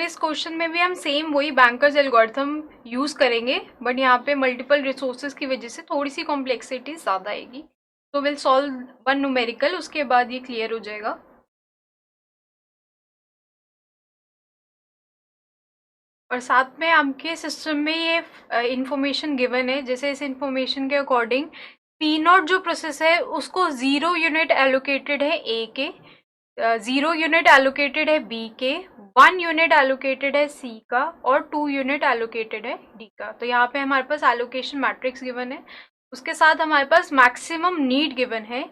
इस क्वेश्चन में भी हम सेम वही बैंकर्स एल्गोरिथम यूज करेंगे, बट यहाँ पे मल्टीपल रिसोर्सेज की वजह से थोड़ी सी कॉम्प्लेक्सिटी ज़्यादा आएगी। तो विल सॉल्व वन न्यूमेरिकल, उसके बाद ये क्लियर हो जाएगा। और साथ में आपके सिस्टम में ये इंफॉर्मेशन गिवन है, जैसे इस इंफॉर्मेशन के अकॉर्डिंग पी नॉट जो प्रोसेस है उसको 0 यूनिट एलोकेटेड है ए के, 0 यूनिट एलोकेटेड है बी के, 1 यूनिट एलोकेटेड है सी का और 2 यूनिट एलोकेटेड है डी का। तो यहाँ पे हमारे पास एलोकेशन मैट्रिक्स गिवन है, उसके साथ हमारे पास मैक्सिमम नीड गिवन है।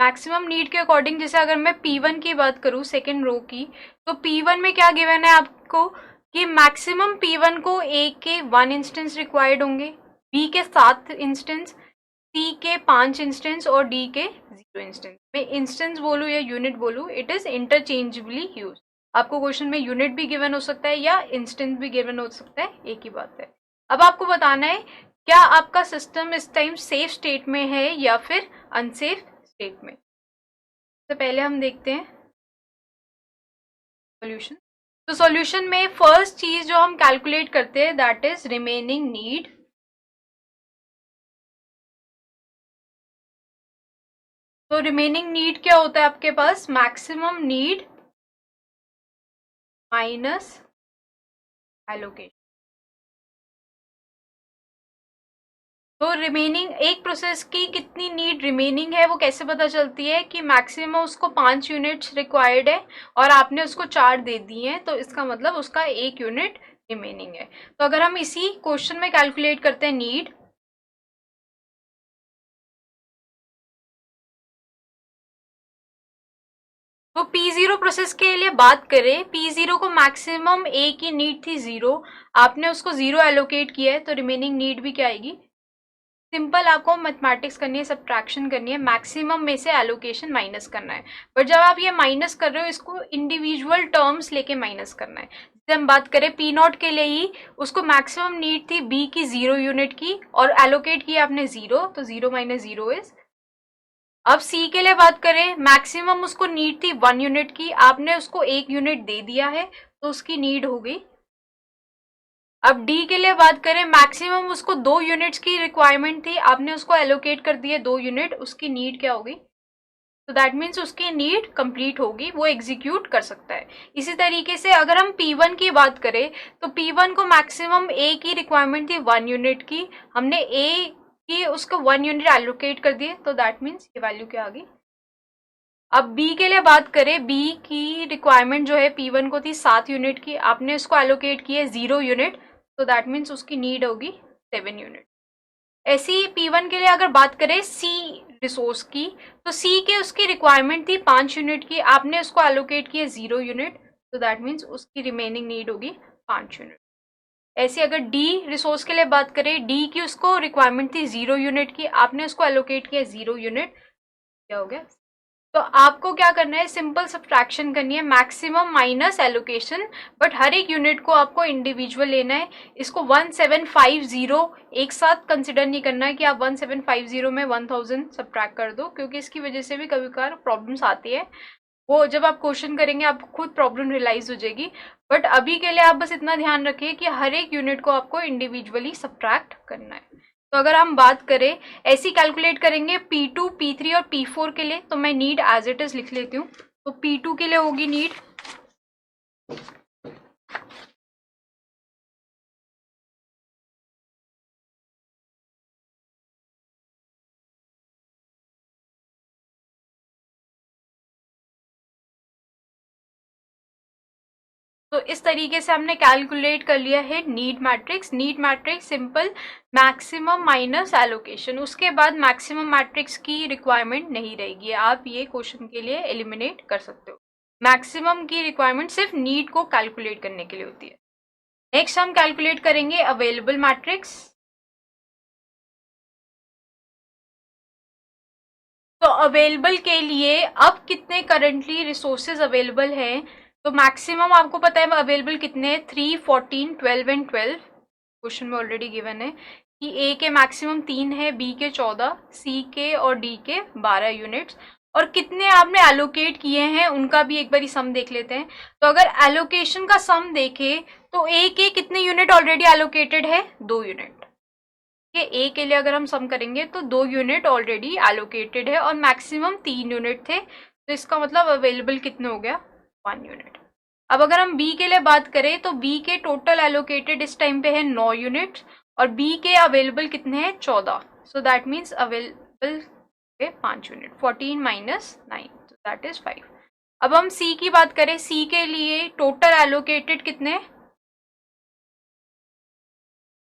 मैक्सिमम नीड के अकॉर्डिंग जैसे अगर मैं P1 की बात करूँ सेकेंड रो की, तो P1 में क्या गिवन है आपको कि मैक्सिमम P1 को A के 1 इंस्टेंस रिक्वायर्ड होंगे, B के 7 इंस्टेंस, C के 5 इंस्टेंस और D के 0 इंस्टेंस। मैं इंस्टेंस बोलूँ या यूनिट बोलूँ, इट इज इंटरचेंजेबली यूज। आपको क्वेश्चन में यूनिट भी गिवन हो सकता है या इंस्टेंस भी गिवन हो सकता है, एक ही बात है। अब आपको बताना है क्या आपका सिस्टम इस टाइम सेफ स्टेट में है या फिर अनसेफ स्टेट में। तो पहले हम देखते हैं सॉल्यूशन। तो सॉल्यूशन में फर्स्ट चीज जो हम कैलकुलेट करते हैं दैट इज रिमेनिंग नीड। तो रिमेनिंग नीड क्या होता है आपके पास, मैक्सिमम नीड माइनस एलोकेशन। तो रिमेनिंग एक प्रोसेस की कितनी नीड रिमेनिंग है वो कैसे पता चलती है कि मैक्सिमम उसको 5 यूनिट्स रिक्वायर्ड है और आपने उसको 4 दे दिए हैं, तो इसका मतलब उसका 1 यूनिट रिमेनिंग है। तो अगर हम इसी क्वेश्चन में कैलकुलेट करते हैं नीड, तो P0 प्रोसेस के लिए बात करें, P0 को मैक्सिमम ए की नीड थी 0, आपने उसको 0 एलोकेट किया है, तो रिमेनिंग नीड भी क्या आएगी। सिंपल आपको मैथमेटिक्स करनी है, सब्ट्रैक्शन करनी है, मैक्सिमम में से एलोकेशन माइनस करना है। बट जब आप ये माइनस कर रहे हो इसको इंडिविजुअल टर्म्स लेके माइनस करना है। जैसे हम बात करें पी नॉट के लिए ही, उसको मैक्सिमम नीड थी बी की 0 यूनिट की और एलोकेट किया आपने 0, तो 0 माइनस 0 इज। अब सी के लिए बात करें, मैक्सिमम उसको नीड थी 1 यूनिट की, आपने उसको 1 यूनिट दे दिया है, तो उसकी नीड हो गई। अब डी के लिए बात करें, मैक्सिमम उसको 2 यूनिट्स की रिक्वायरमेंट थी, आपने उसको एलोकेट कर दिए 2 यूनिट, उसकी नीड क्या होगी, तो दैट मीन्स उसकी नीड कंप्लीट होगी, वो एग्जीक्यूट कर सकता है। इसी तरीके से अगर हम P1 की बात करें, तो P1 को मैक्सिमम ए की रिक्वायरमेंट थी 1 यूनिट की, हमने ए की उसको 1 यूनिट एलोकेट कर दिए, तो दैट मीन्स ये वैल्यू क्या आ गई। अब बी के लिए बात करें, बी की रिक्वायरमेंट जो है P1 को थी 7 यूनिट की, आपने उसको एलोकेट किया 0 यूनिट, तो दैट मीन्स उसकी नीड होगी 7 यूनिट। ऐसी P1 के लिए अगर बात करें सी रिसोर्स की, तो सी के उसकी रिक्वायरमेंट थी 5 यूनिट की, आपने उसको एलोकेट किया 0 यूनिट, तो दैट मीन्स उसकी रिमेनिंग नीड होगी 5 यूनिट। ऐसी अगर डी रिसोर्स के लिए बात करें, डी की उसको रिक्वायरमेंट थी 0 यूनिट की, आपने उसको एलोकेट किया 0 यूनिट, क्या हो गया। तो आपको क्या करना है, सिंपल सब्ट्रैक्शन करनी है, मैक्सिमम माइनस एलोकेशन, बट हर एक यूनिट को आपको इंडिविजुअल लेना है। इसको 1750 एक साथ कंसिडर नहीं करना है कि आप 1750 में 1000 सब्ट्रैक्ट कर दो, क्योंकि इसकी वजह से भी कभी कभार प्रॉब्लम्स आती है, वो जब आप क्वेश्चन करेंगे आपको खुद प्रॉब्लम रियलाइज हो जाएगी। बट अभी के लिए आप बस इतना ध्यान रखिए कि हर एक यूनिट को आपको इंडिविजुअली सब्ट्रैक्ट करना है। तो अगर हम बात करें, ऐसी कैलकुलेट करेंगे P2, P3 और P4 के लिए, तो मैं नीड एज इट इज लिख लेती हूँ। तो P2 के लिए होगी नीड तो इस तरीके से हमने कैलकुलेट कर लिया है need matrix. Need matrix simple maximum minus allocation, उसके बाद मैक्सिमम मैट्रिक्स की रिक्वायरमेंट नहीं रहेगी, आप ये क्वेश्चन के लिए एलिमिनेट कर सकते हो। मैक्सिमम की रिक्वायरमेंट सिर्फ नीड को कैलकुलेट करने के लिए होती है। नेक्स्ट हम कैलकुलेट करेंगे अवेलेबल मैट्रिक्स। तो अवेलेबल के लिए अब कितने करंटली रिसोर्सेज अवेलेबल हैं, तो मैक्सिमम आपको पता है अवेलेबल कितने हैं, 3, 14, 12 एंड 12। क्वेश्चन में ऑलरेडी गिवन है कि ए के मैक्सिमम 3 है, बी के 14, सी के और डी के 12 यूनिट्स। और कितने आपने एलोकेट किए हैं उनका भी एक बार सम देख लेते हैं। तो अगर एलोकेशन का सम देखें तो ए के कितने यूनिट ऑलरेडी एलोकेटेड है, 2 यूनिट। ए के लिए अगर हम सम करेंगे तो 2 यूनिट ऑलरेडी एलोकेटेड है और मैक्सिमम 3 यूनिट थे, तो इसका मतलब अवेलेबल कितने हो गया, 1 यूनिट। अब अगर हम बी के लिए बात करें तो बी के टोटल एलोकेटेड इस टाइम पे है 9 यूनिट और बी के अवेलेबल कितने हैं, 14। So that means available 5 unit, 14 minus 9, that is 5। अब हम सी की बात करें, सी के लिए टोटल एलोकेटेड कितने,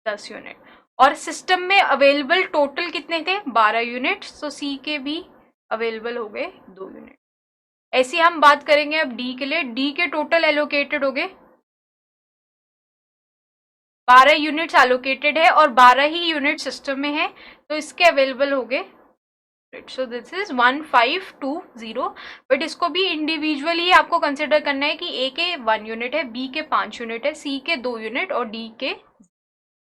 10 यूनिट और सिस्टम में अवेलेबल टोटल कितने थे, 12 यूनिट। सो सी के भी अवेलेबल हो गए 2 यूनिट। ऐसी हम बात करेंगे अब डी के लिए, डी के टोटल एलोकेटेड हो गए 12 यूनिट्स एलोकेटेड है और 12 ही यूनिट सिस्टम में है, तो इसके अवेलेबल हो गए। सो दिस इज 1520, बट इसको भी इंडिविजुअली आपको कंसिडर करना है कि ए के 1 यूनिट है, बी के 5 यूनिट है, सी के 2 यूनिट और डी के,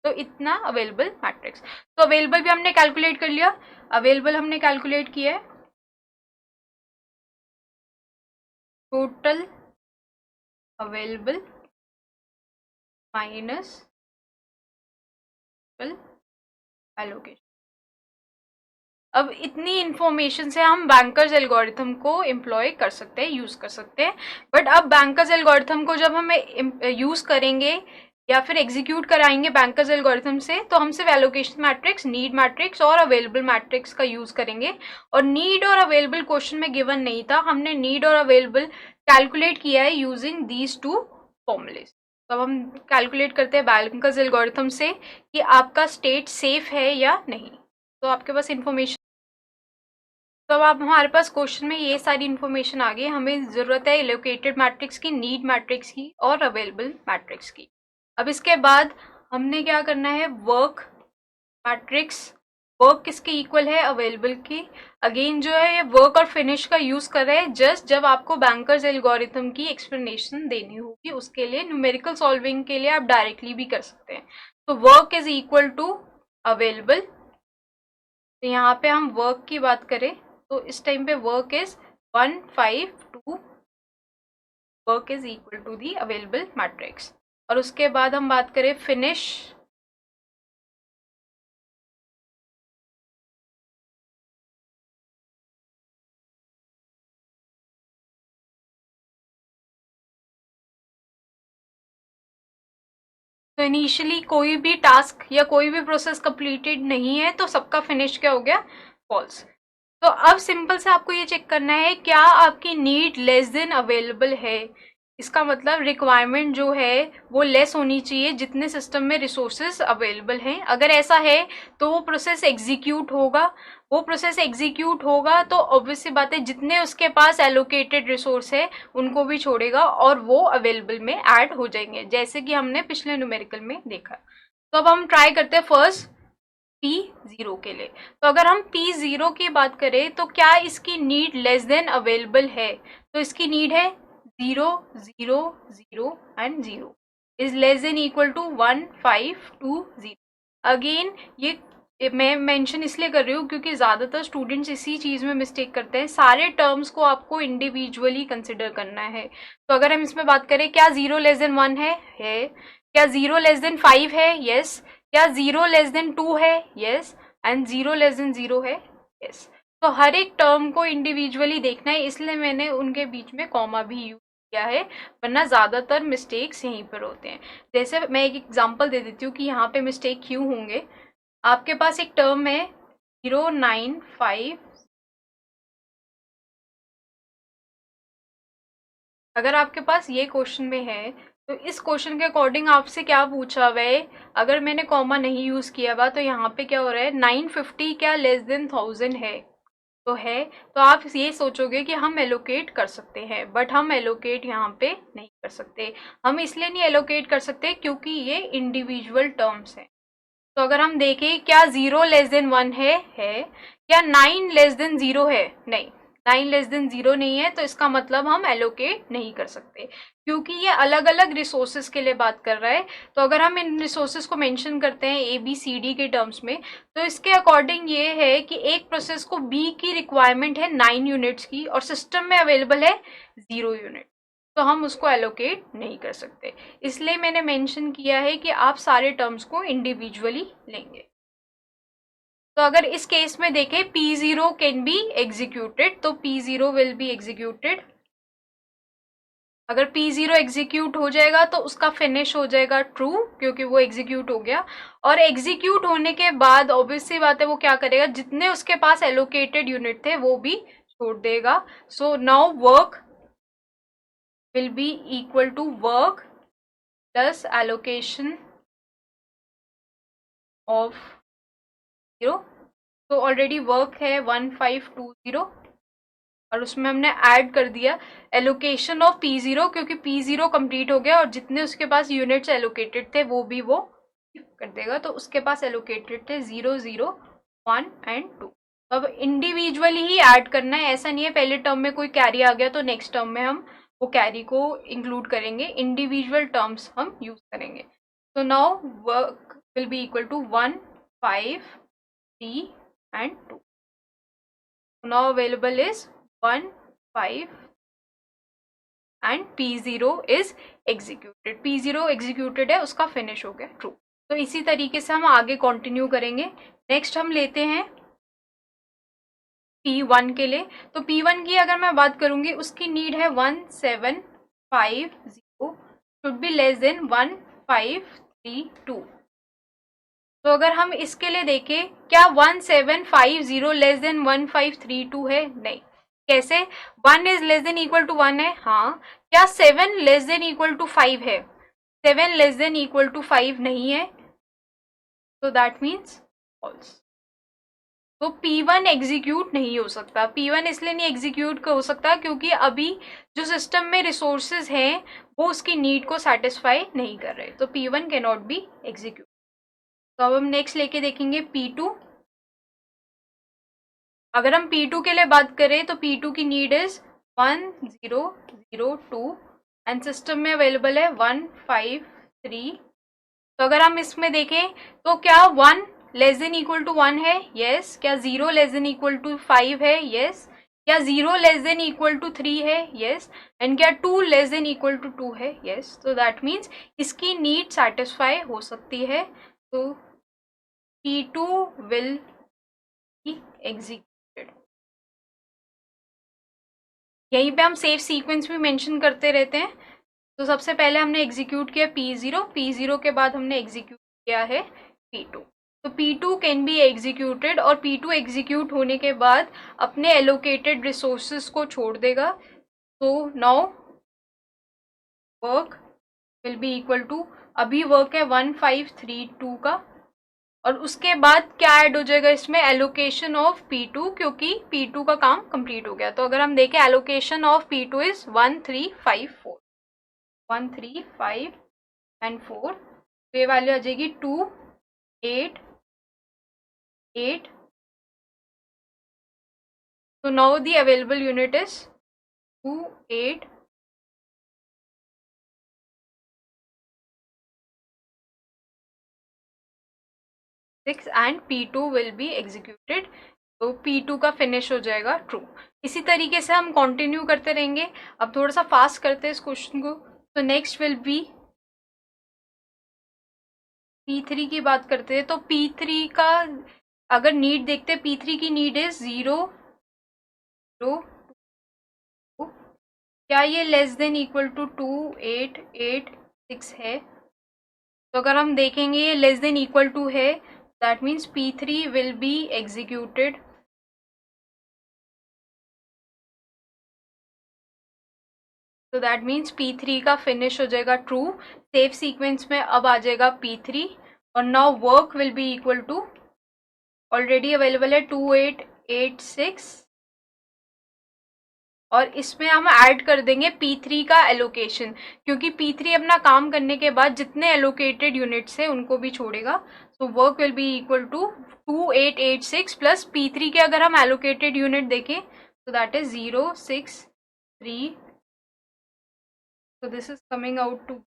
तो इतना अवेलेबल मैट्रिक्स। तो अवेलेबल भी हमने कैलकुलेट कर लिया, अवेलेबल हमने कैलकुलेट किया है, टोटल अवेलेबल माइनस एलोकेशन। अब इतनी इंफॉर्मेशन से हम बैंकर्स एल्गोरिथम को एम्प्लॉय कर सकते हैं, यूज कर सकते हैं। बट अब बैंकर्स एल्गोरिथम को जब हम यूज करेंगे या फिर एग्जीक्यूट कराएंगे बैंकर्स एल्गोरिथम से, तो हम सिर्फ एलोकेशन मैट्रिक्स, नीड मैट्रिक्स और अवेलेबल मैट्रिक्स का यूज करेंगे। और नीड और अवेलेबल क्वेश्चन में गिवन नहीं था, हमने नीड और अवेलेबल कैलकुलेट किया है यूजिंग दीज 2 फॉर्मूलेज। तो अब हम कैलकुलेट करते हैं बैंकर्स एल्गोरिथम से कि आपका स्टेट सेफ है या नहीं। तो आपके पास इंफॉर्मेशन, तो अब हमारे पास क्वेश्चन में ये सारी इन्फॉर्मेशन आ गई, हमें ज़रूरत है एलोकेटेड मैट्रिक्स की, नीड मैट्रिक्स की और अवेलेबल मैट्रिक्स की। अब इसके बाद हमने क्या करना है, वर्क मैट्रिक्स, वर्क किसके इक्वल है, अवेलेबल की। अगेन जो है ये वर्क और फिनिश का यूज कर रहे हैं जस्ट जब आपको बैंकर्स एल्गोरिथम की एक्सप्लेनेशन देनी होगी, उसके लिए न्यूमेरिकल सॉल्विंग के लिए आप डायरेक्टली भी कर सकते हैं। तो work is equal to available. तो यहाँ पे हम वर्क की बात करें तो इस टाइम पे work is 152, work is equal to the available matrix. और उसके बाद हम बात करें फिनिश, तो इनिशियली कोई भी टास्क या कोई भी प्रोसेस कंप्लीटेड नहीं है तो सबका फिनिश क्या हो गया, फॉल्स। तो अब सिंपल से आपको ये चेक करना है क्या आपकी नीड लेस देन अवेलेबल है। इसका मतलब रिक्वायरमेंट जो है वो लेस होनी चाहिए जितने सिस्टम में रिसोर्सेज अवेलेबल हैं। अगर ऐसा है तो वो प्रोसेस एग्जीक्यूट होगा, वो प्रोसेस एग्जीक्यूट होगा तो ऑब्वियसली बात है जितने उसके पास एलोकेटेड रिसोर्स है उनको भी छोड़ेगा और वो अवेलेबल में ऐड हो जाएंगे, जैसे कि हमने पिछले न्यूमेरिकल में देखा। तो अब हम ट्राई करते हैं फर्स्ट P0 के लिए। तो अगर हम P0 की बात करें तो क्या इसकी नीड लेस देन अवेलेबल है, तो इसकी नीड है 0 0 0 and 0 is less than equal to 1520। Again ये मैं मेंशन इसलिए कर रही हूँ क्योंकि ज़्यादातर स्टूडेंट्स इसी चीज़ में मिस्टेक करते हैं, सारे टर्म्स को आपको इंडिविजुअली कंसिडर करना है। तो अगर हम इसमें बात करें क्या 0 लेस देन 1 है, क्या 0 लेस देन 5 है, यस, क्या 0 लेस देन 2 है, यस, एंड 0 लेस देन 0 है, यस। तो हर एक टर्म को इंडिविजुअली देखना है, इसलिए मैंने उनके बीच में कॉमा भी यूज किया है, वरना ज़्यादातर मिस्टेक्स यहीं पर होते हैं। जैसे मैं एक एग्जांपल दे देती हूँ कि यहाँ पे मिस्टेक क्यों होंगे। आपके पास एक टर्म है 095, अगर आपके पास ये क्वेश्चन में है तो इस क्वेश्चन के अकॉर्डिंग आपसे क्या पूछा हुआ है, अगर मैंने कॉमा नहीं यूज किया हुआ तो यहाँ पे क्या हो रहा है 950 क्या लेस देन 1000 है, तो है, तो आप ये सोचोगे कि हम एलोकेट कर सकते हैं, बट हम एलोकेट यहाँ पे नहीं कर सकते। हम इसलिए नहीं एलोकेट कर सकते क्योंकि ये इंडिविजुअल टर्म्स हैं। तो अगर हम देखें क्या 0 लेस देन 1 है, क्या 9 लेस देन 0 है, नहीं, 9 लेस देन 0 नहीं है, तो इसका मतलब हम एलोकेट नहीं कर सकते, क्योंकि ये अलग अलग रिसोर्सेज के लिए बात कर रहा है। तो अगर हम इन रिसोर्सेज को मेंशन करते हैं ABCD के टर्म्स में, तो इसके अकॉर्डिंग ये है कि एक प्रोसेस को B की रिक्वायरमेंट है 9 यूनिट्स की और सिस्टम में अवेलेबल है 0 यूनिट, तो हम उसको एलोकेट नहीं कर सकते। इसलिए मैंने मेंशन किया है कि आप सारे टर्म्स को इंडिविजुअली लेंगे। तो अगर इस केस में देखें P0 कैन बी एग्जीक्यूटेड, तो P0 विल बी एग्जीक्यूटेड। अगर P0 एग्जीक्यूट हो जाएगा तो उसका फिनिश हो जाएगा ट्रू, क्योंकि वो एग्जीक्यूट हो गया। और एग्जीक्यूट होने के बाद ऑब्वियस सी बात है वो क्या करेगा, जितने उसके पास एलोकेटेड यूनिट थे वो भी छोड़ देगा। So now work will be equal to work plus allocation of 0। तो ऑलरेडी वर्क है 1520 और उसमें हमने ऐड कर दिया एलोकेशन ऑफ P0, क्योंकि P0 कंप्लीट हो गया और जितने उसके पास यूनिट्स एलोकेटेड थे वो भी वो कर देगा। तो उसके पास एलोकेटेड थे 0, 0, 1 एंड 2। अब इंडिविजुअली ही ऐड करना है, ऐसा नहीं है पहले टर्म में कोई कैरी आ गया तो नेक्स्ट टर्म में हम वो कैरी को इंक्लूड करेंगे, इंडिविजुअल टर्म्स हम यूज करेंगे। तो now work will be equal to 1, 5, 3 and 2. Now available is 1, 5 and P0 is executed. P0 executed है, उसका फिनिश हो गया ट्रू। तो इसी तरीके से हम आगे कंटिन्यू करेंगे। नेक्स्ट हम लेते हैं P1 के लिए। तो P1 की अगर मैं बात करूंगी, उसकी नीड है 1750 शुड बी लेस देन 1532। तो अगर हम इसके लिए देखें, क्या 1750 लेस देन 1532 है? नहीं। कैसे? 1 is less than equal to 1 है, हाँ। क्या 7 लेस देन इक्वल टू 5 है? 7 लेस देन इक्वल टू 5 नहीं है, तो दैट मीन्स फॉल्स। तो P1 एग्जीक्यूट नहीं हो सकता। P1 इसलिए नहीं एग्जीक्यूट हो सकता क्योंकि अभी जो सिस्टम में रिसोर्सेज हैं वो उसकी नीड को सेटिस्फाई नहीं कर रहे, तो P1 can not be execute. तो अब हम नेक्स्ट लेके देखेंगे P2। अगर हम P2 के लिए बात करें तो P2 की नीड इज 1002 एंड सिस्टम में अवेलेबल है 153। तो अगर हम इसमें देखें तो क्या 1 लेस देन इक्वल टू 1 है? यस। क्या 0 लेस देन इक्वल टू 5 है? यस। क्या 0 लेस देन इक्वल टू 3 है? यस। एंड क्या 2 लेस देन इक्वल टू 2 है? यस। तो दैट मीन्स इसकी नीड सेटिस्फाई हो सकती है। तो P2 will be executed। यहीं पे हम सेफ सीक्वेंस भी मेंशन करते रहते हैं। तो सबसे पहले हमने एग्जीक्यूट किया P0 के बाद हमने एग्जीक्यूट किया है P2। तो P2 कैन बी एग्जीक्यूटेड और P2 एग्जीक्यूट होने के बाद अपने एलोकेटेड रिसोर्सेज को छोड़ देगा। तो now work will be equal to, अभी वर्क है 1532 का, और उसके बाद क्या ऐड हो जाएगा इसमें? एलोकेशन ऑफ P2, क्योंकि P2 का काम कंप्लीट हो गया। तो अगर हम देखें allocation of P2 is 1354, 135 and 4, तो ये वैल्यू आ जाएगी 2, 8, 8। तो now the available unit is 2, 8, 6 and P2 will be executed. तो P2 का फिनिश हो जाएगा ट्रू। इसी तरीके से हम कंटिन्यू करते रहेंगे। अब थोड़ा सा फास्ट करते हैं इस क्वेश्चन को। तो नेक्स्ट विल बी P3 की बात करते हैं। तो P3 का अगर नीड देखते हैं, P3 की नीड है 0, 0, 2। क्या ये लेस देन इक्वल टू 2, 8, 8, 6 है? तो अगर हम देखेंगे ये लेस देन इक्वल टू है, that means P3 will be executed। तो that means P3 का फिनिश हो जाएगा ट्रू। सेफ सीक्वेंस में अब आ जाएगा P3 और now work will be equal to, already available है 2886 और इसमें हम ऐड कर देंगे P3 का एलोकेशन, क्योंकि P3 अपना काम करने के बाद जितने एलोकेटेड यूनिट्स हैं उनको भी छोड़ेगा। So work will be equal to 2886 plus P3 के अगर हम एलोकेटेड यूनिट देखें so that is 0, 6, 3. So this is coming out to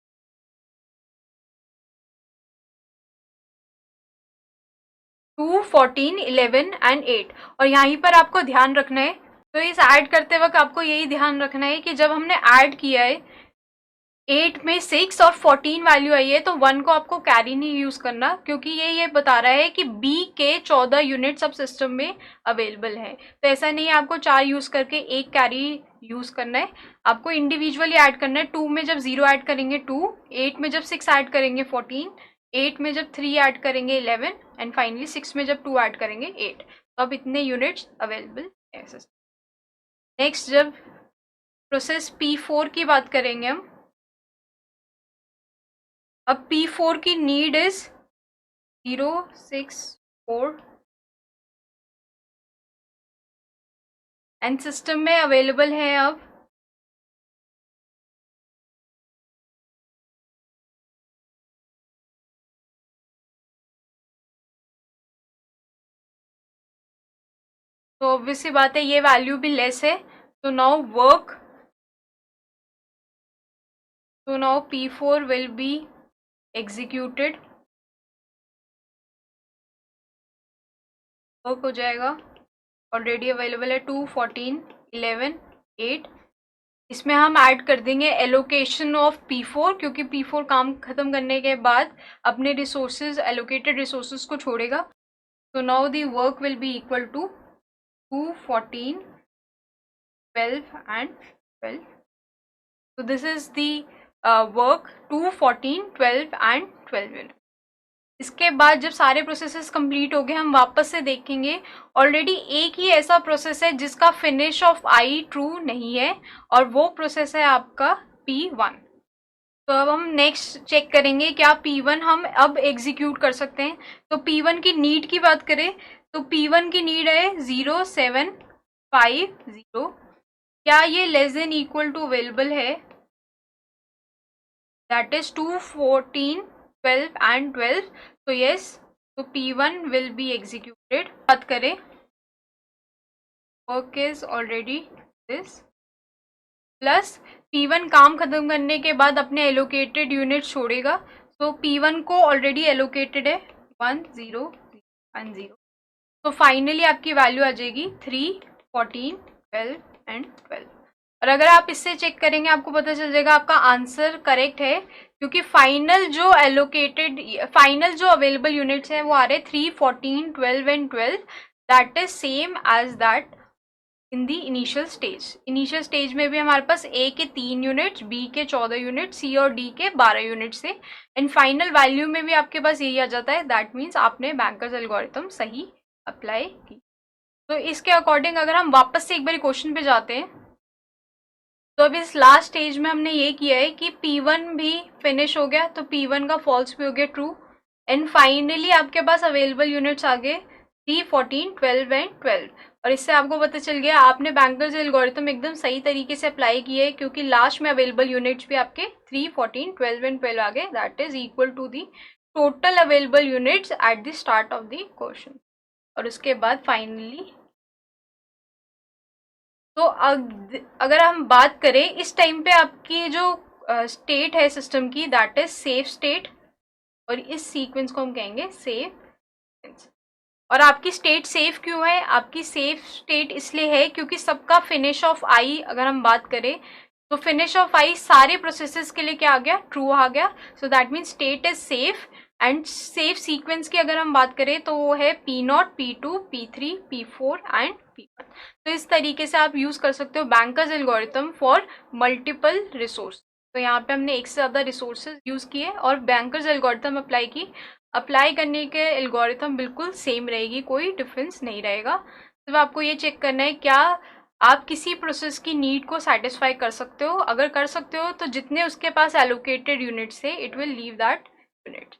2, 14, 11 and 8। और यहीं पर आपको ध्यान रखना है, तो इस ऐड करते वक्त आपको यही ध्यान रखना है कि जब हमने ऐड किया है 8 में 6 और 14 वैल्यू आई है, तो 1 को आपको कैरी नहीं यूज करना, क्योंकि ये बता रहा है कि बी के 14 यूनिट सब सिस्टम में अवेलेबल है। तो ऐसा नहीं है आपको 4 यूज करके एक कैरी यूज करना है, आपको इंडिविजुअली ऐड करना है। 2 में जब 0 ऐड करेंगे 2, 8 में जब 6 ऐड करेंगे 14, 8 में जब 3 ऐड करेंगे 11 एंड फाइनली 6 में जब 2 ऐड करेंगे 8। तो अब इतने यूनिट्स अवेलेबल है। नेक्स्ट जब प्रोसेस P4 की बात करेंगे हम, अब P4 की नीड इज 0, 6, 4 एंड सिस्टम में अवेलेबल है अब तो ऑब्वियस सी बात है ये वैल्यू भी लेस है। तो now P4 will be executed, work हो जाएगा। ऑलरेडी अवेलेबल है 2, 14, 11, 8। इसमें हम ऐड कर देंगे एलोकेशन ऑफ P4, क्योंकि P4 काम खत्म करने के बाद अपने रिसोर्सेज, एलोकेटेड रिसोर्सेज को छोड़ेगा। तो now the work will be equal to 2, 14, 12 and 12. So this is the work 2, 14, 12 and 12. इसके बाद जब सारे प्रोसेसेस कंप्लीट हो गए, हम वापस से देखेंगे। ऑलरेडी एक ही ऐसा प्रोसेस है जिसका फिनिश ऑफ आई ट्रू नहीं है, और वो प्रोसेस है आपका P1। तो अब हम नेक्स्ट चेक करेंगे क्या P1 हम अब एग्जीक्यूट कर सकते हैं। तो P1 की नीड की बात करें तो P1 की नीड है 0, 7, 5, 0। क्या ये less than equal to available है, दैट इज 2, 14, 12 एंड 12। तो यस, तो P1 विल बी एग्जीक्यूटेड। बात करें work is already this, plus P1 काम खत्म करने के बाद अपने एलोकेटेड यूनिट छोड़ेगा। तो P1 को ऑलरेडी एलोकेटेड है 1, 0 एंड 0। तो फाइनली आपकी वैल्यू आ जाएगी 3, 14, 12 एंड 12। और अगर आप इससे चेक करेंगे आपको पता चल जाएगा आपका आंसर करेक्ट है, क्योंकि फाइनल जो अवेलेबल यूनिट्स हैं वो आ रहे 3, 14, 12 and 12। That is same as that in the initial stage. Initial stage में भी हमारे पास A के 3 यूनिट्स, B के 14 यूनिट्स, C और D के 12 यूनिट्स थे। एंड फाइनल वैल्यू में भी आपके पास यही आ जाता है। दैट मीन्स आपने बैंकर्स एल्गोरिथम सही अप्लाई की। तो इसके अकॉर्डिंग अगर हम वापस से एक बार क्वेश्चन पे जाते हैं, तो अब इस लास्ट स्टेज में हमने ये किया है कि P1 भी फिनिश हो गया, तो P1 का फॉल्स भी हो गया ट्रू। एंड फाइनली आपके पास अवेलेबल यूनिट्स आ गए 3, 14, 12 एंड 12। और इससे आपको पता चल गया आपने बैंकर्स एल्गोरिथम एकदम सही तरीके से अप्लाई किए, क्योंकि लास्ट में अवेलेबल यूनिट्स भी आपके 3, 14, 12 एंड 12 आ गए। That is equal to the total available units at the start of the question. और उसके बाद फाइनली तो अगर हम बात करें इस टाइम पे आपकी जो स्टेट है सिस्टम की, दैट इज सेफ स्टेट, और इस सीक्वेंस को हम कहेंगे सेफ सीक्वेंस। और आपकी स्टेट सेफ क्यों है? आपकी सेफ स्टेट इसलिए है क्योंकि सबका फिनिश ऑफ आई अगर हम बात करें तो फिनिश ऑफ आई सारे प्रोसेसेस के लिए क्या आ गया? ट्रू आ गया। So that means state is safe. And safe sequence की अगर हम बात करें तो वो है P0, P2, P3, P4 and P1। तो इस तरीके से आप यूज कर सकते हो bankers algorithm for multiple resource. तो यहाँ पे हमने एक से ज़्यादा रिसोर्सेज यूज किए और बैंकर्स एल्गोरिथम अप्लाई की। अप्लाई करने के एल्गोरिथम बिल्कुल सेम रहेगी, कोई डिफरेंस नहीं रहेगा। तो आपको ये चेक करना है क्या आप किसी प्रोसेस की नीड को सेटिस्फाई कर सकते हो। अगर कर सकते हो तो जितने उसके पास एलोकेटेड यूनिट्स है it will leave that unit.